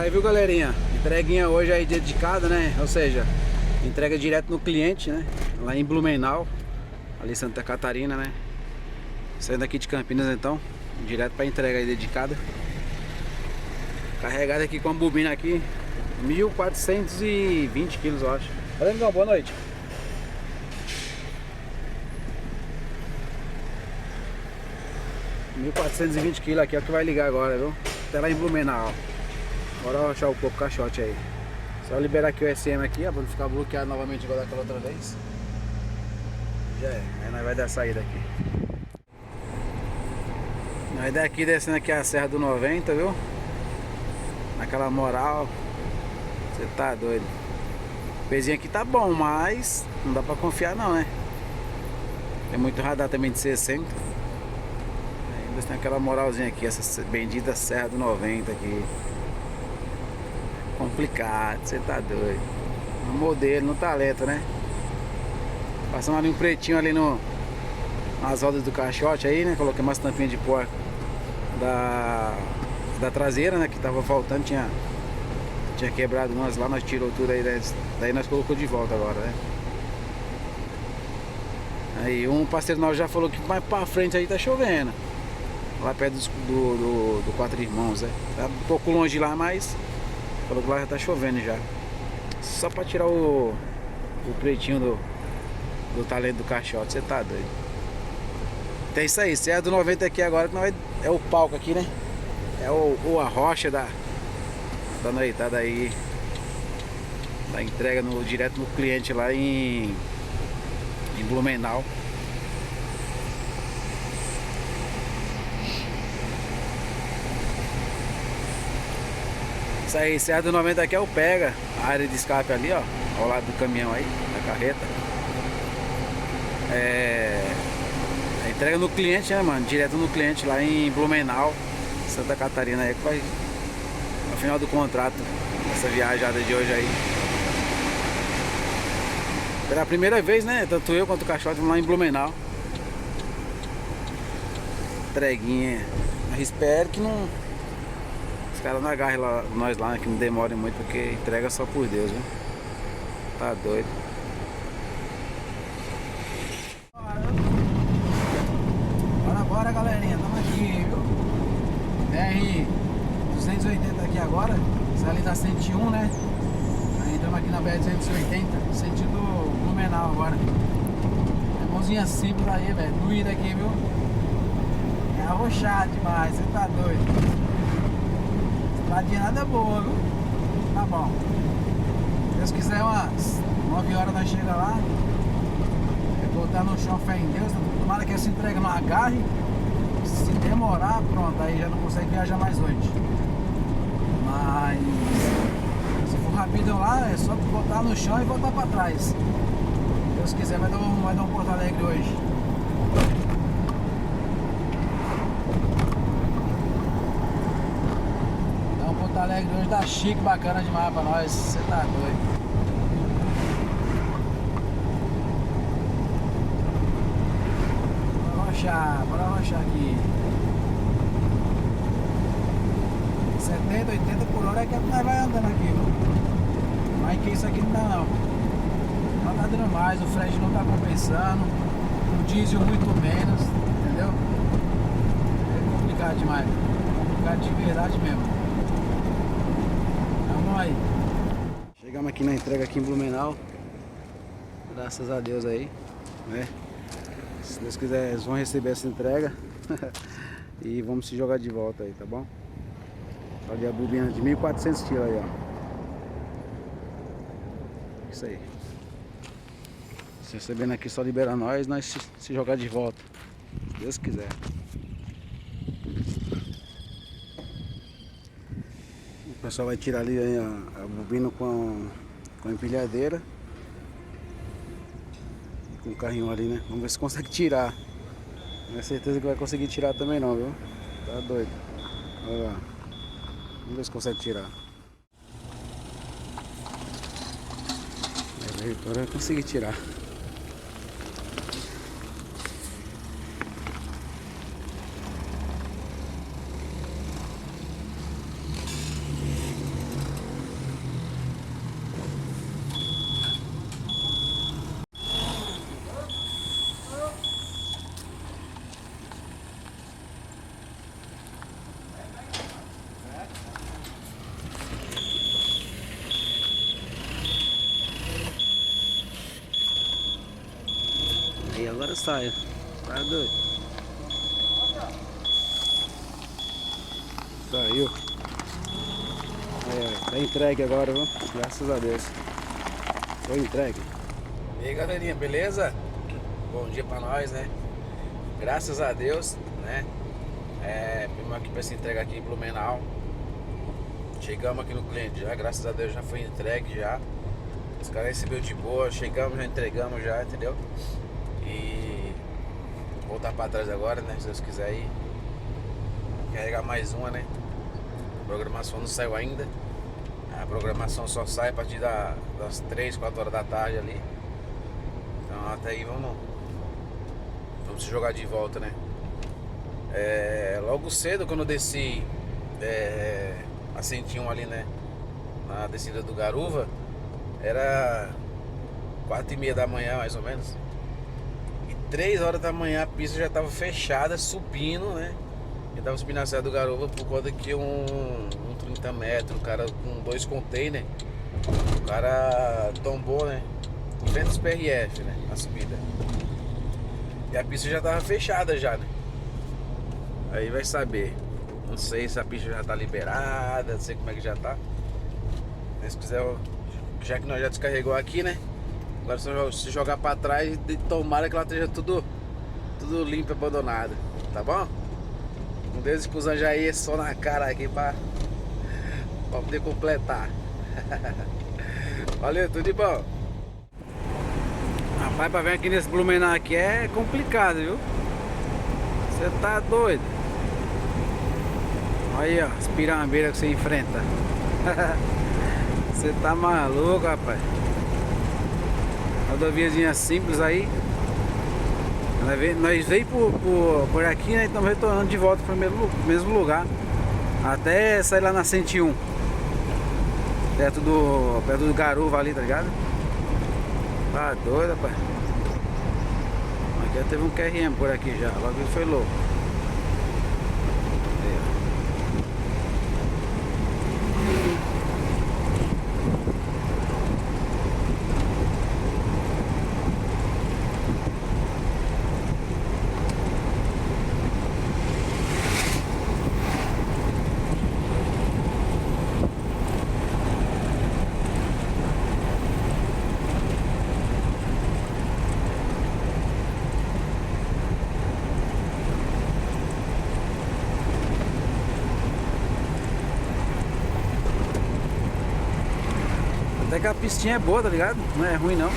Aí, viu, galerinha? Entreguinha hoje aí dedicada, né? Ou seja, entrega direto no cliente, né? Lá em Blumenau, ali em Santa Catarina, né? Saindo aqui de Campinas, então, direto para entrega aí dedicada. Carregada aqui com a bobina aqui, 1.420 quilos, eu acho. Valeu, amigão, boa noite. $1.420 quilos aqui é o que vai ligar agora, viu? Até lá em Blumenau. Bora achar o coco caixote aí. Só liberar aqui o SM aqui, ó, pra não ficar bloqueado novamente igual daquela outra vez. Já é, aí nós vai dar a saída aqui. Nós daqui descendo aqui a Serra do 90, viu? Naquela moral. Você tá doido. O pezinho aqui tá bom, mas não dá pra confiar não, né? Tem muito radar também de 60. Ainda tem aquela moralzinha aqui, essa bendita Serra do 90 aqui. Complicado, você tá doido. No modelo, no talento, né? Passamos ali um pretinho ali nas rodas do caixote aí, né? Coloquei umas tampinhas de pó da traseira, né? Que tava faltando, tinha quebrado umas lá, nós tirou tudo aí, né? Daí nós colocou de volta agora, né? Aí um parceiro nosso já falou que mais pra frente aí tá chovendo. Lá perto do Quatro Irmãos, né? Tá um pouco longe lá, mas falou que lá já tá chovendo já. Só pra tirar o pretinho do talento do caixote, você tá doido. Então é isso aí, Serra do 90 aqui agora, que nós é o palco aqui, né? É a rocha da noitada aí. Da entrega direto no cliente lá em Blumenau. Isso aí, Serra do 90 aqui é o pega, a área de escape ali, ó, ao lado do caminhão aí, da carreta. A entrega no cliente, né, mano? Direto no cliente lá em Blumenau, Santa Catarina aí, que vai no final do contrato, essa viajada de hoje aí. Pela primeira vez, né? Tanto eu quanto o caixote vamos lá em Blumenau. Entreguinha. Mas espero que não. Os caras não agarrem nós lá, né, que não demore muito, porque entrega só por Deus, viu? Tá doido. Bora, galerinha, tamo aqui, viu? BR 280 aqui agora, saí da 101, né? Aí entramos aqui na BR 280, sentido Blumenau agora. É mãozinha simples aí, velho, doída aqui, viu? É arrochado demais, você tá doido. Ladinha nada boa, viu? Tá bom. Se Deus quiser, umas 9 horas nós chega lá. É botar no chão, fé em Deus. Tomara que essa entrega não agarre. Se demorar, pronto, aí já não consegue viajar mais hoje. Mas se for rapidão lá, é só botar no chão e voltar pra trás. Se Deus quiser, vai dar um Porto Alegre hoje. Porto Alegre hoje tá chique, bacana demais pra nós, você tá doido. Bora arrochar aqui. 70, 80 por hora é que nós vai andando aqui, viu? Mais que isso aqui não dá não. Não tá dando mais, o frete não tá compensando, o diesel muito menos, entendeu? É complicado demais, complicado de verdade mesmo. Aí. Chegamos aqui na entrega aqui em Blumenau. Graças a Deus aí, né? Se Deus quiser, eles vão receber essa entrega. E vamos se jogar de volta aí, tá bom? Ali a bobina de 1.400 quilos aí, ó. Isso aí. Se recebendo aqui, só libera nós se jogar de volta, se Deus quiser. O pessoal vai tirar ali a bobina com a empilhadeira. Com o carrinho ali, né? Vamos ver se consegue tirar. Não é certeza que vai conseguir tirar também não, viu? Tá doido. Olha lá. Vamos ver se consegue tirar. Agora vai conseguir tirar. saia. Tá doido. Saiu. Tá entregue agora, viu? Graças a Deus. Foi entregue. E aí, galerinha, beleza? Bom dia pra nós, né? Graças a Deus, né? Vimos aqui pra essa entrega aqui em Blumenau. Chegamos aqui no cliente já, graças a Deus já foi entregue já. Os caras receberam de boa, chegamos, já entregamos já, entendeu? E vou voltar pra trás agora, né? Se Deus quiser aí. Carregar mais uma, né? A programação não saiu ainda. A programação só sai a partir das 3, 4 horas da tarde ali. Então até aí vamos se jogar de volta, né? Logo cedo quando eu desci a 101 ali, né? Na descida do Garuva, era 4h30 da manhã mais ou menos. E 3 horas da manhã a pista já estava fechada, subindo, né? Eu tava subindo a Serra do Garuva por conta que um 30 metros, o cara com 2 containers, o cara tombou, né? Em frente dos PRF, né? A subida. E a pista já tava fechada já, né? Aí vai saber. Não sei se a pista já tá liberada, não sei como é que já tá. Se quiser, já que nós já descarregou aqui, né? Agora só se jogar pra trás e tomara que ela esteja tudo limpo, abandonada. Tá bom? Um deles que os anjos aí só na cara aqui pra poder completar. Valeu, tudo de bom. Rapaz, pra vir aqui nesse Blumenau aqui é complicado, viu? Você tá doido. Aí, ó, as pirambeiras que você enfrenta. Você tá maluco, rapaz. Rodoviazinha simples aí. Nós veio por aqui, né? Estamos retornando de volta pro mesmo lugar. Até sair lá na 101. Perto do Garuva ali, tá ligado? Tá doido, rapaz. Aqui já teve um QRM por aqui já. Logo ele foi louco. Até que a pistinha é boa, tá ligado? Não é ruim não.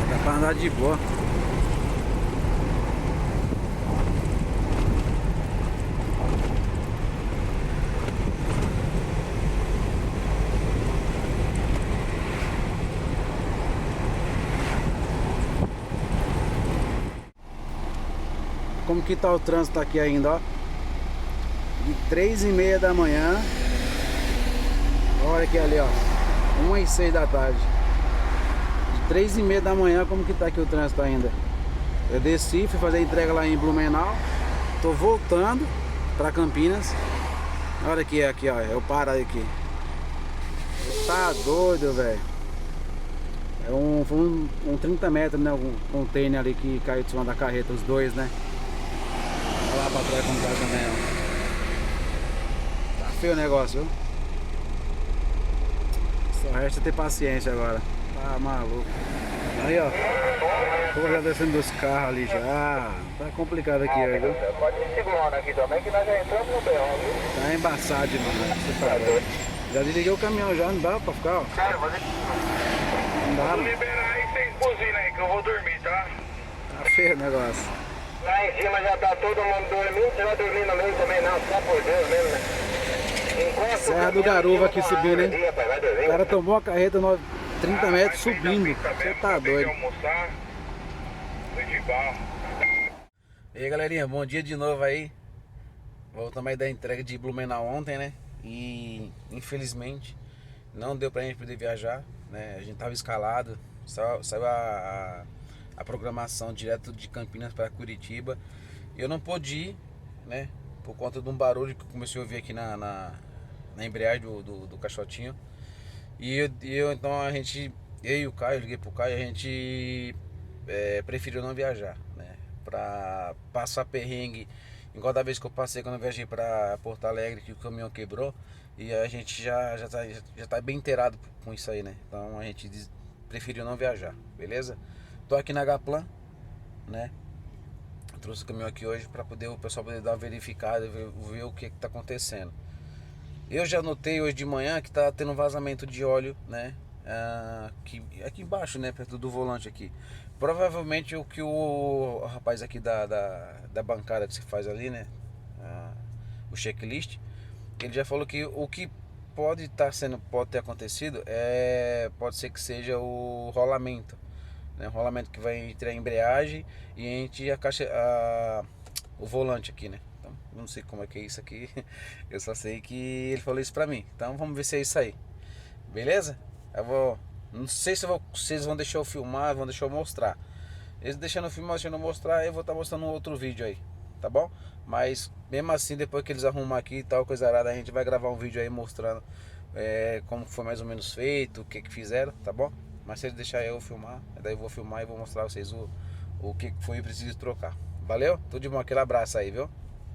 Dá pra andar de boa. Como que tá o trânsito aqui ainda, ó? De 3h30 da manhã. Olha aqui ali, ó, 1h06 da tarde. De 3h30 da manhã, como que tá aqui o trânsito ainda? Eu desci, fui fazer a entrega lá em Blumenau. Tô voltando pra Campinas. Olha aqui, ó, eu paro aqui. Tá doido, velho. Foi um 30 metros, né? Um container ali que caiu de cima da carreta, os dois, né? Olha lá pra trás como tá também, ó. Tá feio o negócio, viu? Só resta ter paciência agora. Tá maluco. Aí, ó. Tô já descendo dos carros ali já. Tá complicado aqui, viu? Pode ir segurando aqui também, que nós já entramos no berrão, viu? Tá embaçado demais. Você tá doido. Já desliguei o caminhão já, não dá pra ficar, ó. Não dá. Vou liberar aí sem buzina aí, que eu vou dormir, tá? Tá feio o negócio. Lá em cima já tá todo mundo dormindo, você vai dormir no meio também não, só por Deus mesmo, né? Serra do Garuva aqui subindo, hein? O cara tomou a carreta 30 metros subindo. Você tá doido. E aí, galerinha, bom dia de novo aí. Voltamos aí da entrega de Blumenau ontem, né? E infelizmente não deu pra gente poder viajar, né? A gente tava escalado, saiu a programação direto de Campinas para Curitiba. E eu não pude ir, né? Por conta de um barulho que eu comecei a ouvir aqui na embreagem do caixotinho. E eu então eu e o Caio, liguei pro Caio, a gente preferiu não viajar, né? Pra passar perrengue, igual da vez que eu passei quando eu viajei pra Porto Alegre, que o caminhão quebrou. E a gente já tá bem inteirado com isso aí, né? Então a gente preferiu não viajar, beleza? Tô aqui na H-Plan, né? Trouxe o caminhão aqui hoje para poder o pessoal poder dar uma verificada, ver o que tá acontecendo. Eu já notei hoje de manhã que tá tendo vazamento de óleo, né? Aqui embaixo, né? Perto do volante aqui. Provavelmente o que o rapaz aqui da bancada que se faz ali, né? O checklist, ele já falou que o que pode ter acontecido pode ser que seja o rolamento, né? O rolamento que vai entre a embreagem e entre a caixa, o volante aqui, né? Então, não sei como é que é isso aqui. Eu só sei que ele falou isso pra mim. Então vamos ver se é isso aí. Beleza? Não sei se vocês vão deixar eu filmar, vão deixar eu mostrar. Eles deixando eu filmar, deixando eu mostrar, eu vou estar mostrando um outro vídeo aí, tá bom? Mas mesmo assim, depois que eles arrumar aqui e tal, coisa arada, a gente vai gravar um vídeo aí mostrando como foi mais ou menos feito, o que fizeram, tá bom? Mas se eles deixarem eu filmar, daí eu vou filmar e vou mostrar a vocês o que foi preciso trocar. Valeu? Tudo de bom, aquele abraço aí, viu?